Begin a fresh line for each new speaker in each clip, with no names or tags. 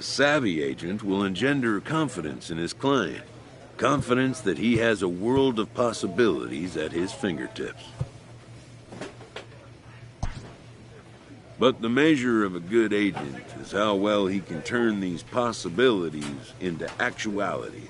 savvy agent will engender confidence in his client. Confidence that he has a world of possibilities at his fingertips. But the measure of a good agent is how well he can turn these possibilities into actualities.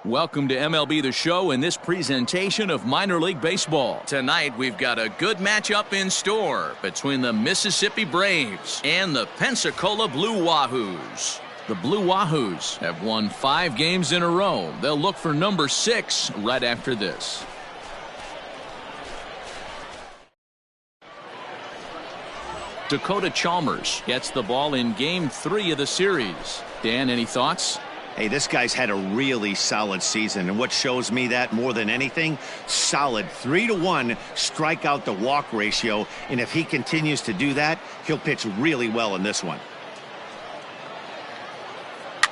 Welcome to MLB The Show in this presentation of minor league baseball. Tonight we've got a good matchup in store between the Mississippi Braves and the Pensacola Blue Wahoos. The Blue Wahoos have won 5 games in a row. They'll look for number 6 right after this. Dakota Chalmers gets the ball in Game 3 of the series. Dan, any thoughts?
Hey, this guy's had a really solid season, and what shows me that more than anything, solid 3-to-1 strikeout to walk ratio, and if he continues to do that, he'll pitch really well in this one.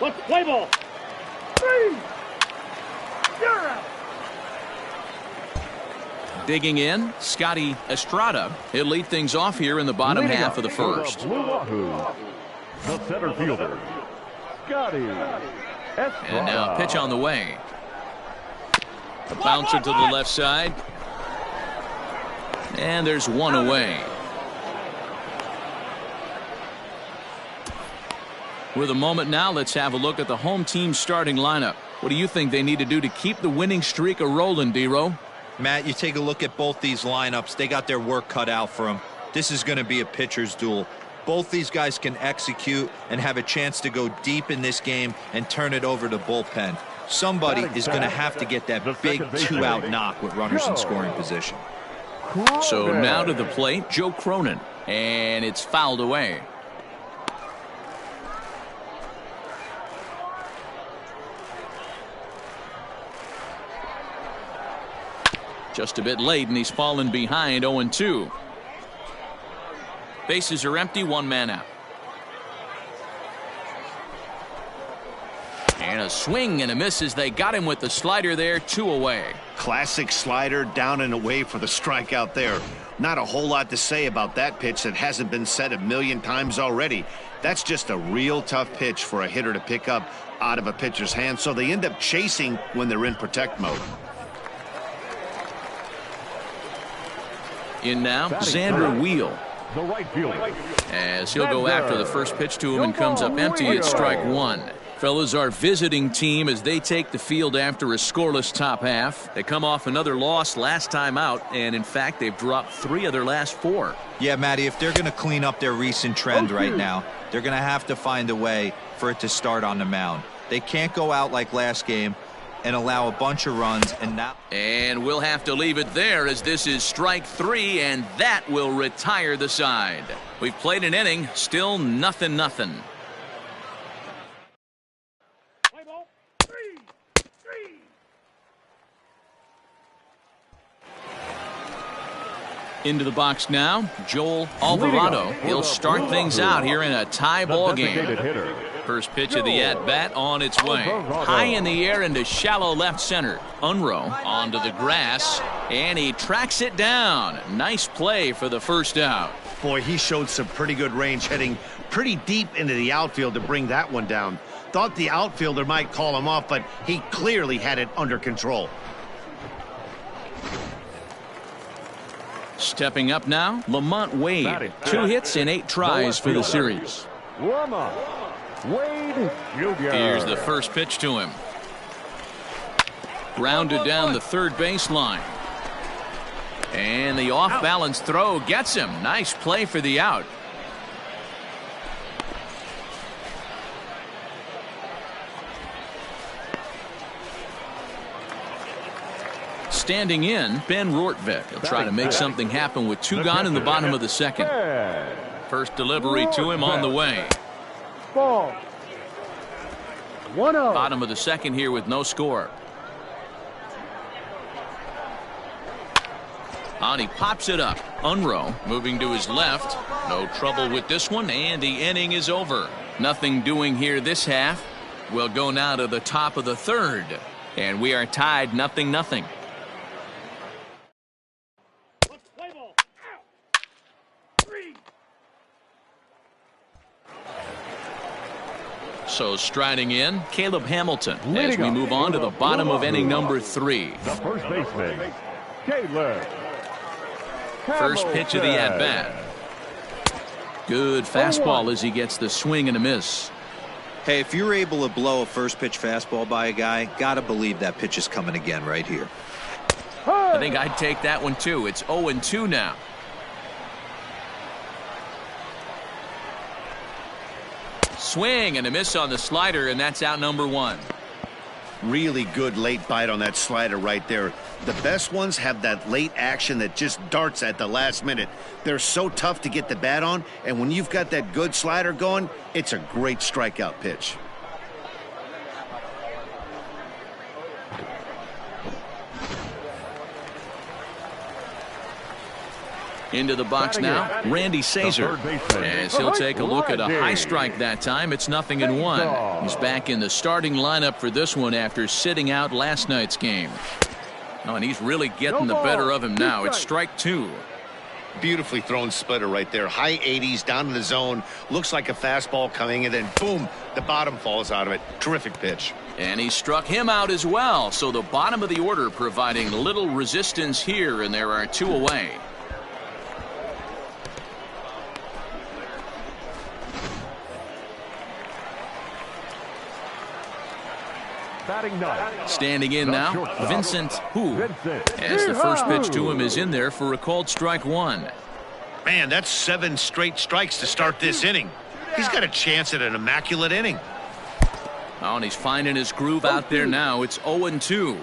Let's play ball. 3. You're out.
Digging in, Scotty Estrada. He'll lead things off here in the bottom half of the first.
The Blue Wahoo, the center fielder, Scotty Estrada.
And now pitch on the way. A bouncer to the left side. And there's one away. With a moment now, let's have a look at the home team's starting lineup. What do you think they need to do to keep the winning streak a-rolling, D-Row?
Matt, you take a look at both these lineups. They got their work cut out for them. This is going to be a pitcher's duel. Both these guys can execute and have a chance to go deep in this game and turn it over to bullpen. Somebody is going to have to get that big 2-out knock with runners in scoring position.
So now to the plate, Joe Cronin. And it's fouled away. Just a bit late, and he's fallen behind 0-2. Bases are empty, 1 man out. And a swing and a miss as they got him with the slider there, 2 away.
Classic slider down and away for the strikeout there. Not a whole lot to say about that pitch that hasn't been said a million times already. That's just a real tough pitch for a hitter to pick up out of a pitcher's hand, so they end up chasing when they're in protect mode.
In now, Xander Wheel.
The right fielder,
As he'll go after the first pitch to him and comes up empty at strike 1. Fellas, our visiting team as they take the field after a scoreless top half. They come off another loss last time out, and in fact they've dropped 3 of their last 4.
Yeah, Matty, if they're going to clean up their recent trend right now, they're going to have to find a way for it to start on the mound. They can't go out like last game and allow a bunch of runs
and we'll have to leave it there as this is strike 3, and that will retire the side. We've played an inning, still 0-0. Into the box now, Joel Alvarado. He'll start things out here in a tie ball game. First pitch of the at-bat on its way. High in the air into shallow left center. Unruh onto the grass, and he tracks it down. Nice play for the first out.
Boy, he showed some pretty good range, heading pretty deep into the outfield to bring that one down. Thought the outfielder might call him off, but he clearly had it under control.
Stepping up now, Lamont Wade. 2 hits in 8 tries for the series.
Lamont Wade Jr.
Here's the first pitch to him. Grounded down the third baseline. And the off-balance throw gets him. Nice play for the out. Standing in, Ben Rortvik. He'll try to make something happen with 2 gone in the bottom of the second. First delivery to him on the way.
Ball. 1-0.
Bottom of the second here with no score. And he pops it up. Unruh moving to his left. No trouble with this one, and the inning is over. Nothing doing here this half. We'll go now to the top of the third. And we are tied 0-0. So striding in, Caleb Hamilton as we move on to the bottom of inning number 3.
The first baseman, Caleb.
First pitch of the at-bat. Good fastball as he gets the swing and a miss.
Hey, if you're able to blow a first pitch fastball by a guy, gotta believe that pitch is coming again right here.
I think I'd take that one too. It's 0-2 now. Swing and a miss on the slider, and that's out number 1.
Really good late bite on that slider right there. The best ones have that late action that just darts at the last minute. They're so tough to get the bat on, and when you've got that good slider going, it's a great strikeout pitch.
Into the box now, Randy Sazer. As he'll take a look at a high strike that time. It's 0-1. He's back in the starting lineup for this one after sitting out last night's game. Oh, and he's really getting the better of him now. It's strike 2.
Beautifully thrown splitter right there. High 80s down in the zone. Looks like a fastball coming, and then boom, the bottom falls out of it. Terrific pitch.
And he struck him out as well. So the bottom of the order providing little resistance here, and there are 2 away. Standing in now, Vincent Hu. As the first pitch to him is in there for a called strike 1.
Man, that's 7 straight strikes to start this inning. He's got a chance at an immaculate inning.
Oh, and he's finding his groove out there now. It's 0-2.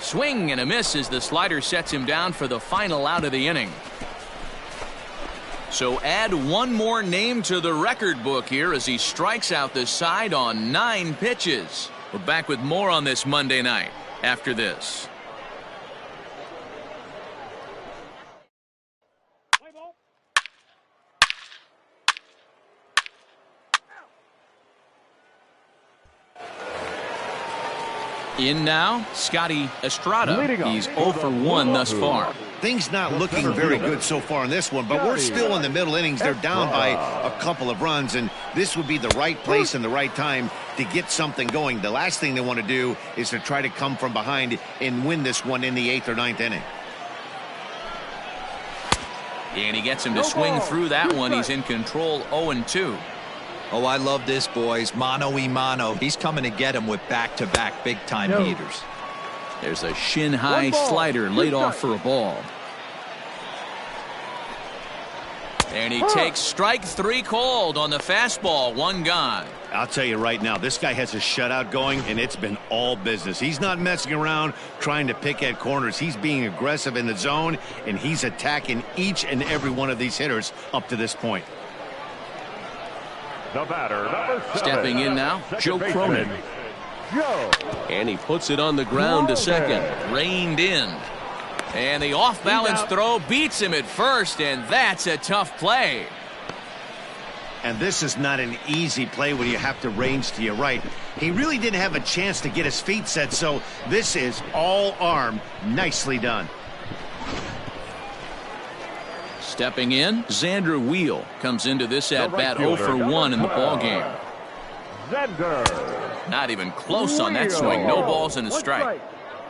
Swing and a miss as the slider sets him down for the final out of the inning. So add 1 more name to the record book here as he strikes out the side on 9 pitches. We're back with more on this Monday night after this. In now, Scotty Estrada. He's 0 for 1 thus far.
Things not looking very good so far in this one, but we're still in the middle innings. They're down by a couple of runs, and this would be the right place and the right time to get something going. The last thing they want to do is to try to come from behind and win this one in the 8th or 9th inning.
And he gets him to swing through that one. He's in control, 0-2.
Oh, I love this, boys. Mano-y-mano. He's coming to get him with back-to-back big-time heaters.
There's a shin-high slider laid off for a ball. And he takes strike 3 called on the fastball. 1 gone.
I'll tell you right now, this guy has a shutout going, and it's been all business. He's not messing around trying to pick at corners. He's being aggressive in the zone, and he's attacking each and every one of these hitters up to this point.
The batter, number 7.
Stepping in now, Joe Cronin. And he puts it on the ground to second. Reined in. And the off-balance throw beats him at first, and that's a tough play.
And this is not an easy play when you have to range to your right. He really didn't have a chance to get his feet set, so this is all arm. Nicely done.
Stepping in, Xander Wheel comes into this at-bat 0 for 1 in the ballgame. Not even close on that swing. No balls and a strike.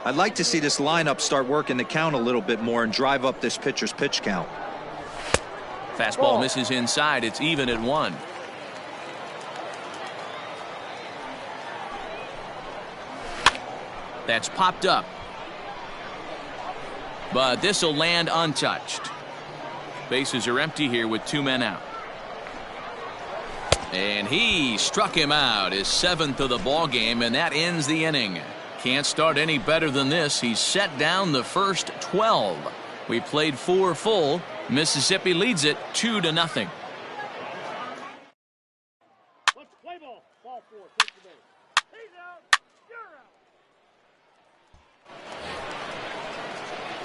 I'd like to see this lineup start working the count a little bit more and drive up this pitcher's pitch count.
Fastball misses inside. It's even at 1. That's popped up. But this will land untouched. Bases are empty here with 2 men out. And he struck him out, his 7th of the ball game, and that ends the inning. Can't start any better than this. He's set down the first 12. We played 4 full. Mississippi leads it 2-0.
Let's play ball. Ball 4. Take the base. He's out. You're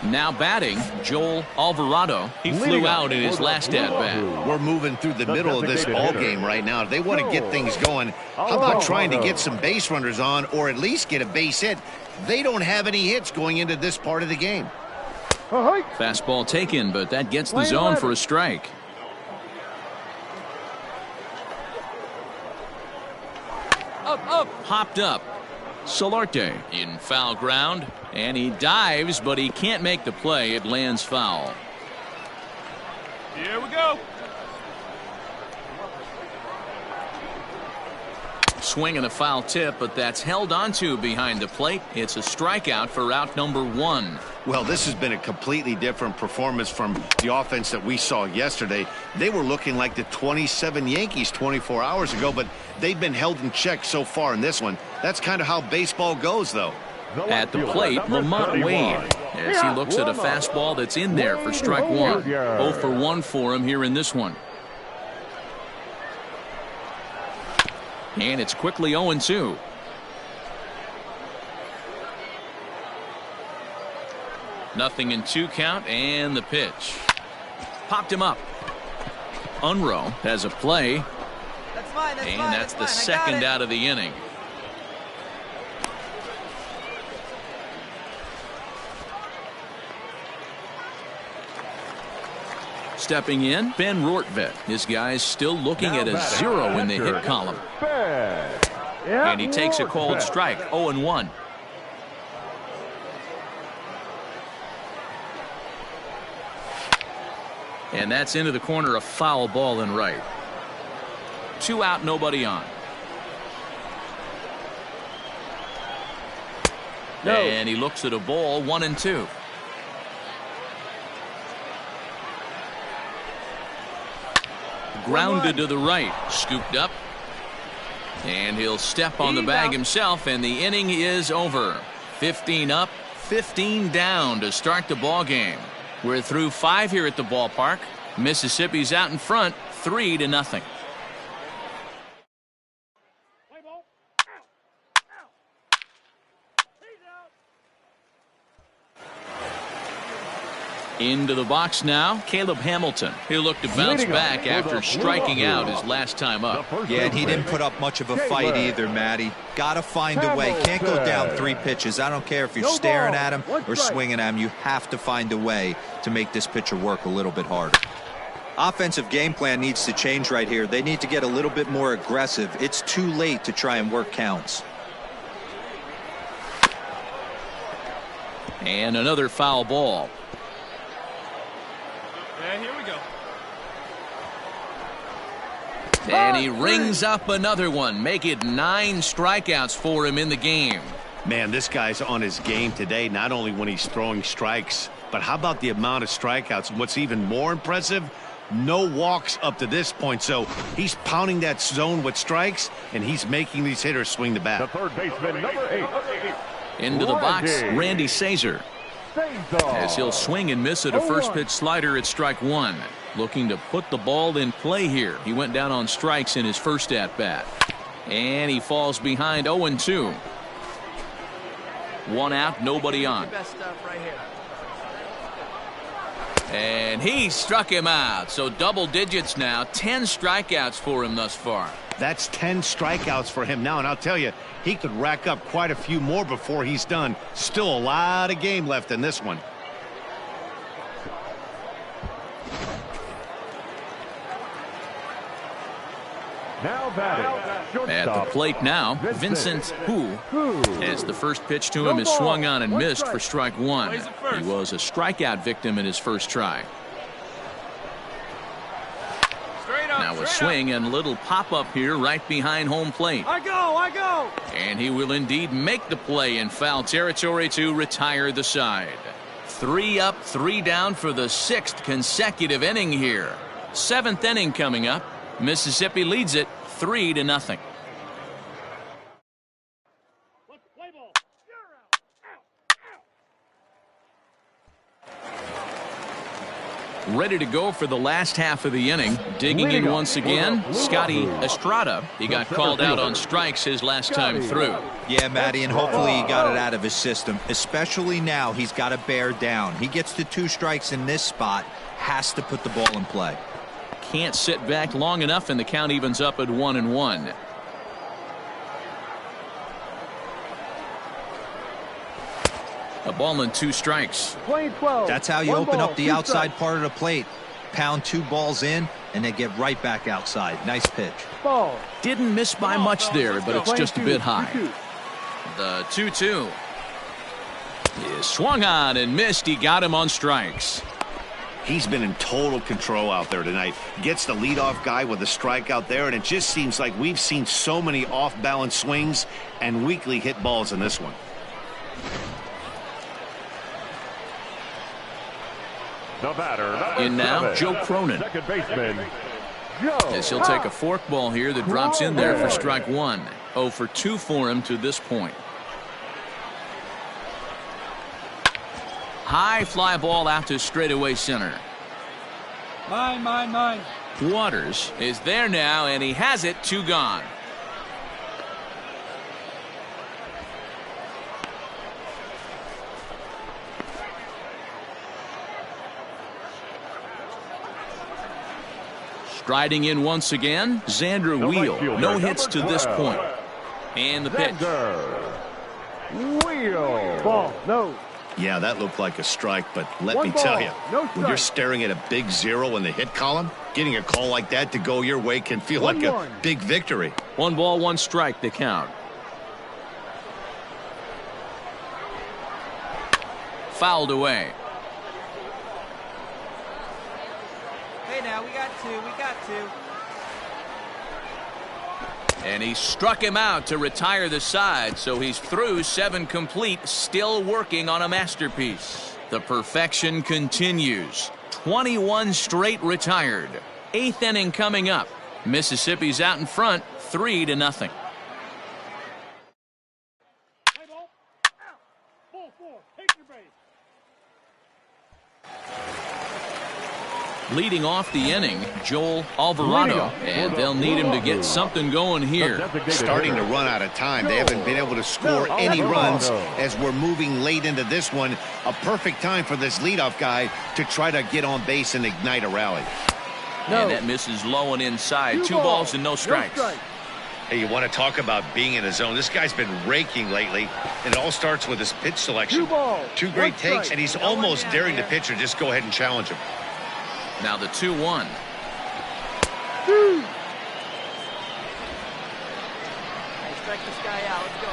out.
Now batting, Joel Alvarado. He flew out in his last at-bat.
We're moving through the middle of this ball game right now. If they want to get things going, how about trying to get some base runners on or at least get a base hit? They don't have any hits going into this part of the game.
Fastball taken, but that gets the zone for a strike. Up. Popped up. Solarte in foul ground, and he dives, but he can't make the play. It lands foul.
Here we go.
Swing and a foul tip, but that's held onto behind the plate. It's a strikeout for out number 1.
Well, this has been a completely different performance from the offense that we saw yesterday. They were looking like the 27 Yankees 24 hours ago, but they've been held in check so far in this one. That's kind of how baseball goes, though.
At the plate, Lamont Wade, as he looks at a fastball that's in there for strike 1. 0 for 1 for him here in this one. And it's quickly 0-2. Nothing in 2 count, and the pitch. Popped him up. Unruh has a play. That's the second out of the inning. Stepping in, Ben Rortvedt. His guy's still looking at a 0 in the hit column. And he takes a cold strike, 0-1. And that's into the corner, a foul ball in right. 2 out, nobody on. And he looks at a ball, 1-2. Grounded to the right, scooped up, and he'll step on the bag himself, and the inning is over. 15 up, 15 down to start the ball game. We're through 5 here at the ballpark. Mississippi's out in front, 3-0. Into the box now, Caleb Hamilton. He'll look to bounce back after striking out his last time up.
Yeah, and he didn't put up much of a fight either, Matty. Got to find a way. Can't go down 3 pitches. I don't care if you're staring at him or swinging at him. You have to find a way to make this pitcher work a little bit harder. Offensive game plan needs to change right here. They need to get a little bit more aggressive. It's too late to try and work counts.
And another foul ball.
And here we go.
And he rings up another one. Make it 9 strikeouts for him in the game.
Man, this guy's on his game today, not only when he's throwing strikes, but how about the amount of strikeouts? And what's even more impressive, no walks up to this point. So he's pounding that zone with strikes, and he's making these hitters swing the bat.
The third baseman, number 8.
Into the box, Randy Sazer. As he'll swing and miss at a first pitch slider at strike 1. Looking to put the ball in play here. He went down on strikes in his first at bat. And he falls behind 0-2. 1 out, nobody on. And he struck him out. So double digits now. 10 strikeouts for him thus far.
That's 10 strikeouts for him now, and I'll tell you, he could rack up quite a few more before he's done. Still a lot of game left in this one.
Now batting,
At the
shortstop,
plate now, Vincent Hu, as the first pitch to him is swung on and missed for strike one. He was a strikeout victim in his first try. Now a swing and a little pop-up here right behind home plate.
I go!
And he will indeed make the play in foul territory to retire the side. 3 up, 3 down for the 6th consecutive inning here. 7th inning coming up. Mississippi leads it 3-0. Ready to go for the last half of the inning. Digging in once again, Scotty Estrada. He got called out on strikes his last time through.
Yeah, Matty, and hopefully he got it out of his system. Especially now, he's got to bear down. He gets to 2 strikes in this spot, has to put the ball in play.
Can't sit back long enough, and the count evens up at 1-1. A ball and 2 strikes.
That's how you open up the outside part of the plate. Pound 2 balls in, and then get right back outside. Nice pitch.
Didn't miss by much there, but it's just a bit high. The 2-2 is swung on and missed. He got him on strikes.
He's been in total control out there tonight. Gets the leadoff guy with a strikeout there, and it just seems like we've seen so many off-balance swings and weakly hit balls in this one.
The batter,
in now,
7,
Joe Cronin.
second baseman, Joe.
As he'll take a forkball here that drops in there for strike 1. 0 for 2 for him to this point. High fly ball out to straightaway center.
Mine.
Waters is there now, and he has it. 2 gone. Striding in once again, Xander Wheel. No hits to this point. And the pitch.
Wheel.
Ball, no.
Yeah, that looked like a strike, but let me tell you, when you're staring at a big 0 in the hit column, getting a call like that to go your way can feel like a big victory.
1 ball, 1 strike, the count. Fouled away.
Hey, now, we got 2.
And he struck him out to retire the side, so he's through 7 complete, still working on a masterpiece. The perfection continues. 21 straight retired. 8th inning coming up. Mississippi's out in front, 3-0. Leading off the inning, Joel Alvarado, and they'll need him to get something going here.
Starting to run out of time. They haven't been able to score any runs as we're moving late into this one. A perfect time for this leadoff guy to try to get on base and ignite a rally.
And that misses low and inside. 2 balls and no strikes.
Hey, you want to talk about being in a zone? This guy's been raking lately, and it all starts with his pitch selection. 2 great takes, and he's almost daring the pitcher just go ahead and challenge him.
Now the 2-1.
Strike this guy out. Let's go.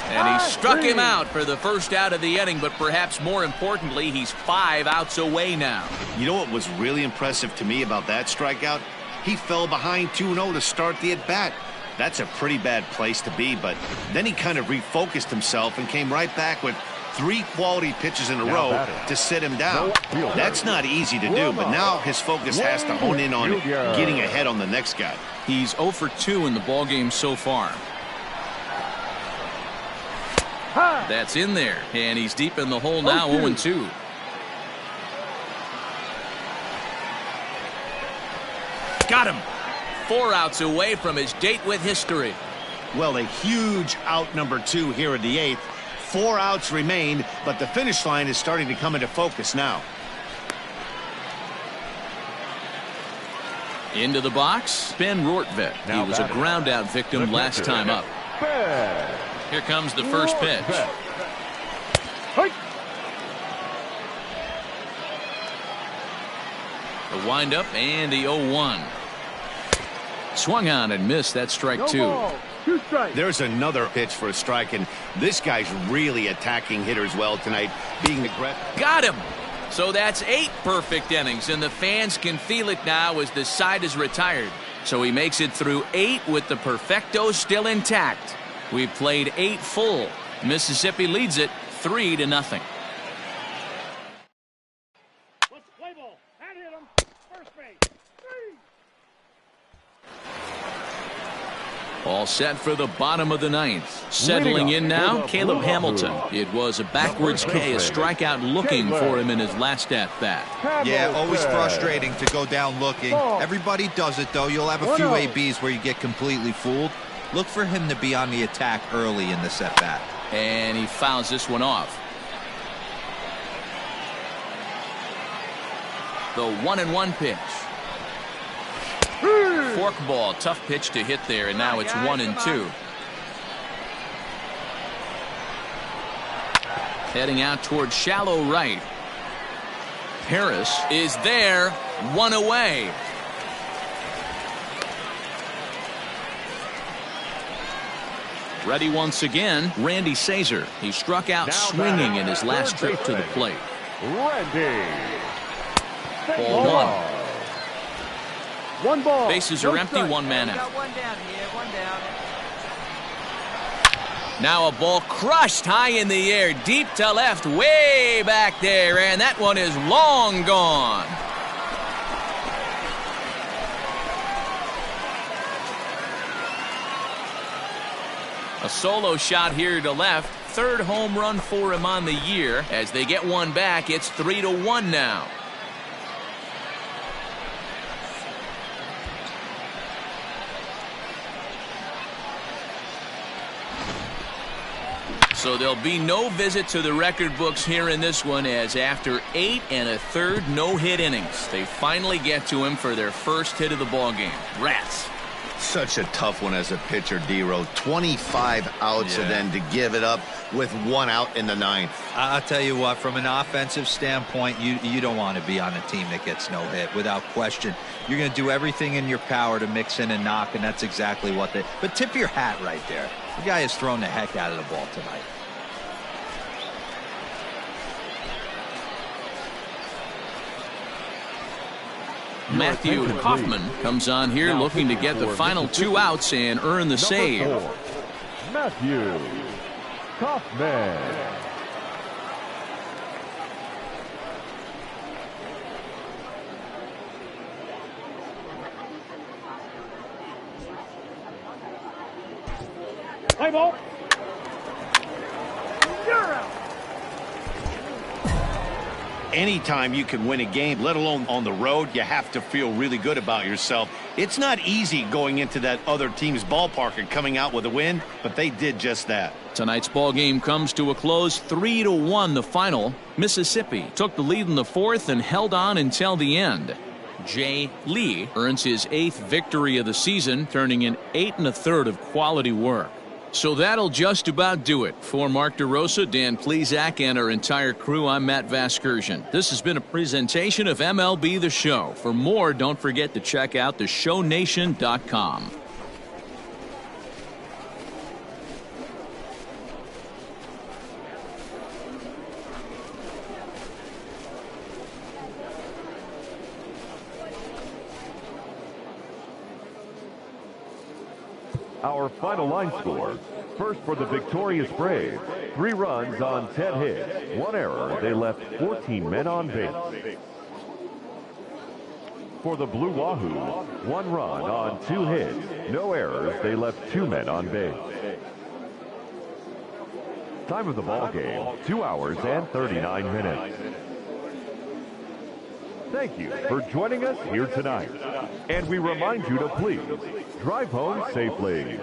And he struck him out for the first out of the inning, but perhaps more importantly, he's 5 outs away now.
You know what was really impressive to me about that strikeout? He fell behind 2-0 to start the at-bat. That's a pretty bad place to be, but then he kind of refocused himself and came right back with 3 quality pitches in a row to sit him down. That's not easy to do, but now his focus has to hone in on getting ahead on the next guy.
He's 0 for 2 in the ballgame so far. That's in there, and he's deep in the hole now, 0-2. Got him. 4 outs away from his date with history.
Well, a huge out number 2 here in the 8th. 4 outs remain, but the finish line is starting to come into focus now.
Into the box, Ben Rortvedt. He was a ground out victim last time up. Here comes the first pitch. The windup and the 0-1. Swung on and missed. That strike two.
There's another pitch for a strike, and this guy's really attacking hitters well tonight, being aggressive.
Got him. So that's 8 perfect innings, and the fans can feel it now as the side is retired. So he makes it through 8 with the perfecto still intact. We've played 8 full. Mississippi leads it 3-0. All set for the bottom of the 9th. Settling in now, Caleb Hamilton. It was a backwards K, a strikeout looking for him in his last at-bat.
Yeah, always frustrating to go down looking. Everybody does it, though. You'll have a few ABs where you get completely fooled. Look for him to be on the attack early in the at-bat.
And he fouls this one off. The 1-1 pitch. Forkball, tough pitch to hit there, and now it's 1-2. Heading out towards shallow right. Harris is there, 1 away. Ready once again, Randy Sazer. He struck out swinging in his last trip to the plate.
Randy.
Ball 1.
One ball.
Bases are empty, 1 man out.
Got 1 down here, 1 down.
Now a ball crushed high in the air, deep to left, way back there, and that one is long gone. A solo shot here to left, 3rd home run for him on the year. As they get one back, it's 3-1 now. So there'll be no visit to the record books here in this one, as after 8 1/3 no-hit innings, they finally get to him for their first hit of the ballgame. Rats.
Such a tough one as a pitcher, D-Row. 25 outs and then to give it up with 1 out in the 9th.
I'll tell you what, from an offensive standpoint, you don't want to be on a team that gets no hit, without question. You're going to do everything in your power to mix in and knock, and that's exactly what they... But tip your hat right there. The guy has thrown the heck out of the ball tonight.
Matthew Kaufman comes on here looking to get the final 2 outs and earn the save.
Matthew Kaufman. Play ball.
Anytime you can win a game, let alone on the road, you have to feel really good about yourself. It's not easy going into that other team's ballpark and coming out with a win, but they did just that.
Tonight's ball game comes to a close, 3-1 the final. Mississippi took the lead in the 4th and held on until the end. Jay Lee earns his 8th victory of the season, turning in 8 1/3 of quality work. So that'll just about do it. For Mark DeRosa, Dan Plesac, and our entire crew, I'm Matt Vasgersian. This has been a presentation of MLB The Show. For more, don't forget to check out theshownation.com.
Our final line score. First for the victorious Braves. 3 runs on 10 hits. 1 error. They left 14 men on base. For the Blue Wahoos, 1 run on 2 hits. No errors. They left 2 men on base. Time of the ball game, 2 hours and 39 minutes. Thank you for joining us here tonight. And we remind you to please drive home safely.